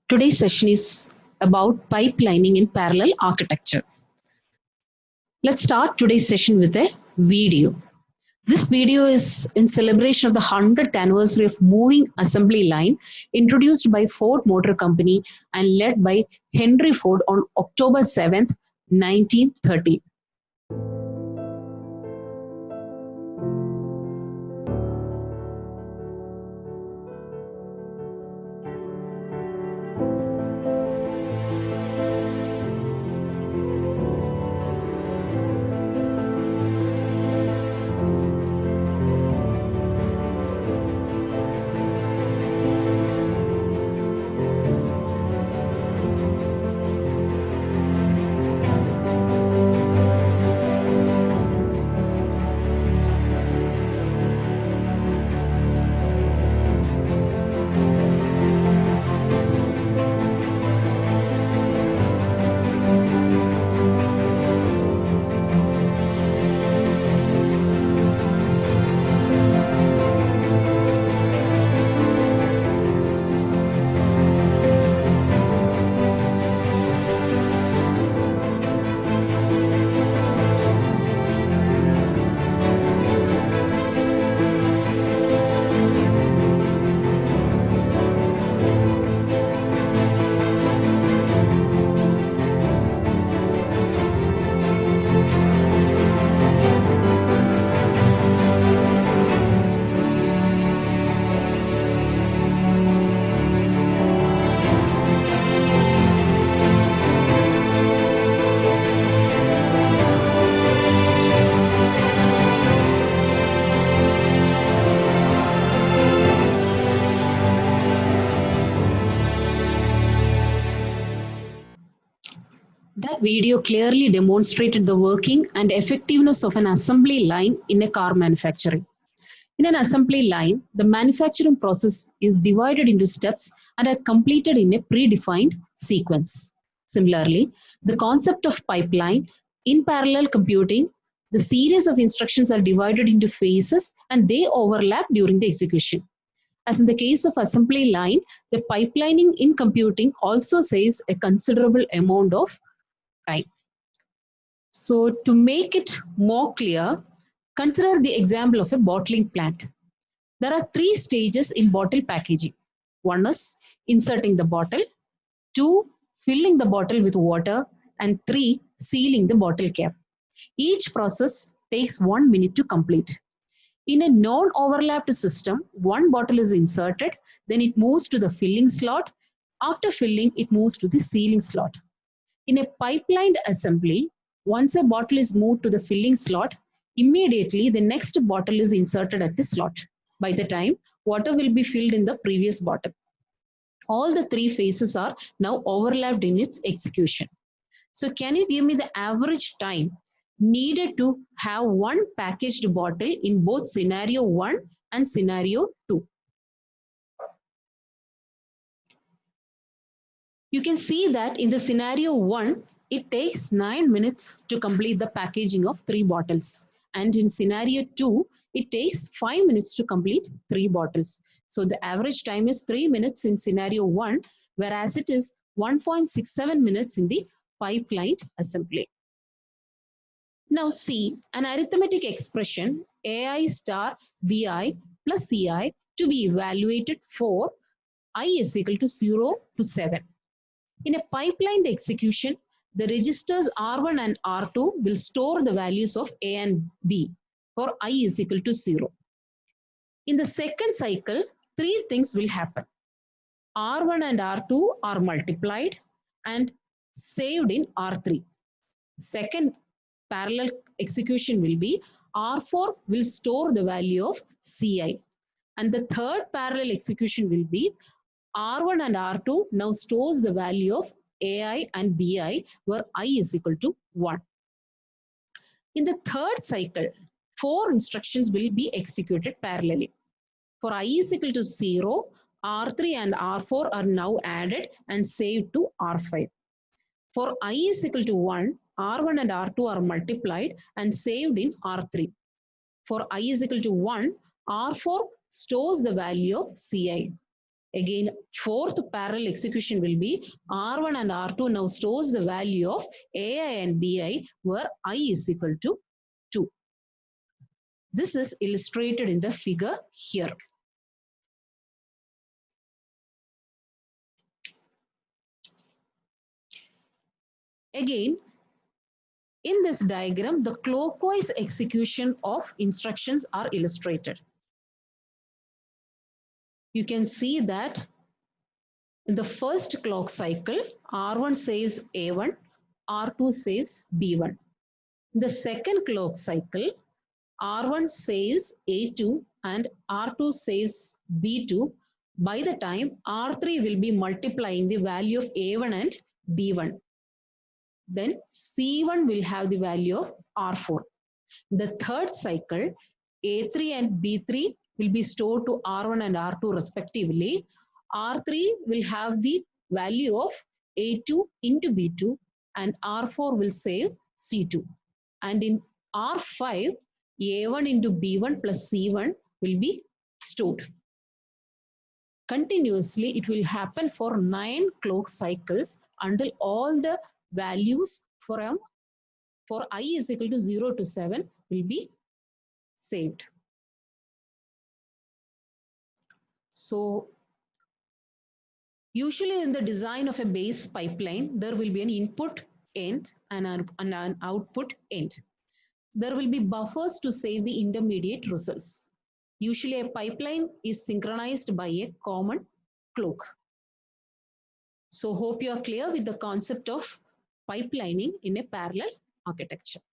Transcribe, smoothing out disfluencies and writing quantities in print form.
Today's session is about pipelining in parallel architecture. Let's start today's session with a video. This video is in celebration of the 100th anniversary of Moving Assembly Line, introduced by Ford Motor Company and led by Henry Ford on October 7th, 1930. That video clearly demonstrated the working and effectiveness of an assembly line in a car manufacturing. In an assembly line, the manufacturing process is divided into steps and are completed in a predefined sequence. Similarly, the concept of pipeline in parallel computing, the series of instructions are divided into phases and they overlap during the execution. As in the case of assembly line, the pipelining in computing also saves a considerable amount of time. So to make it more clear, consider the example of a bottling plant. There are three stages in bottle packaging. One is inserting the bottle, two, filling the bottle with water, and three, sealing the bottle cap. Each process takes 1 minute to complete. In a non-overlapped system, one bottle is inserted, then it moves to the filling slot. After filling, it moves to the sealing slot. In a pipelined assembly, once a bottle is moved to the filling slot, immediately the next bottle is inserted at the slot. By the time, water will be filled in the previous bottle. All the three phases are now overlapped in its execution. So can you give me the average time needed to have one packaged bottle in both scenario 1 and scenario 2? You can see that in the scenario 1, it takes 9 minutes to complete the packaging of 3 bottles. And in scenario 2, it takes 5 minutes to complete 3 bottles. So the average time is 3 minutes in scenario 1, whereas it is 1.67 minutes in the pipelined assembly. Now see an arithmetic expression AI star BI plus CI to be evaluated for I is equal to 0 to 7. In a pipelined execution, the registers R1 and R2 will store the values of A and B for I is equal to 0. In the second cycle, three things will happen. R1 and R2 are multiplied and saved in R3. Second parallel execution will be R4 will store the value of CI. And the third parallel execution will be R1 and R2 now stores the value of AI and BI where I is equal to 1. In the third cycle, 4 instructions will be executed parallelly. For I is equal to 0, R3 and R4 are now added and saved to R5. For I is equal to 1, R1 and R2 are multiplied and saved in R3. For I is equal to 1, R4 stores the value of CI. Again, fourth parallel execution will be R1 and R2 now stores the value of AI and BI where I is equal to 2. This is illustrated in the figure here. Again, in this diagram, the clockwise execution of instructions are illustrated. You can see that in the first clock cycle, R1 saves A1, R2 saves B1. In the second clock cycle, R1 saves A2 and R2 saves B2. By the time R3 will be multiplying the value of A1 and B1. Then C1 will have the value of R4. The third cycle, A3 and B3 will be stored to R1 and R2 respectively. R3 will have the value of A2 into B2 and R4 will save C2. And in R5, A1 into B1 plus C1 will be stored. Continuously, it will happen for 9 clock cycles until all the values for I is equal to 0 to 7 will be saved. So usually in the design of a base pipeline, there will be an input end and an output end. There will be buffers to save the intermediate results. Usually a pipeline is synchronized by a common clock. So hope you are clear with the concept of pipelining in a parallel architecture.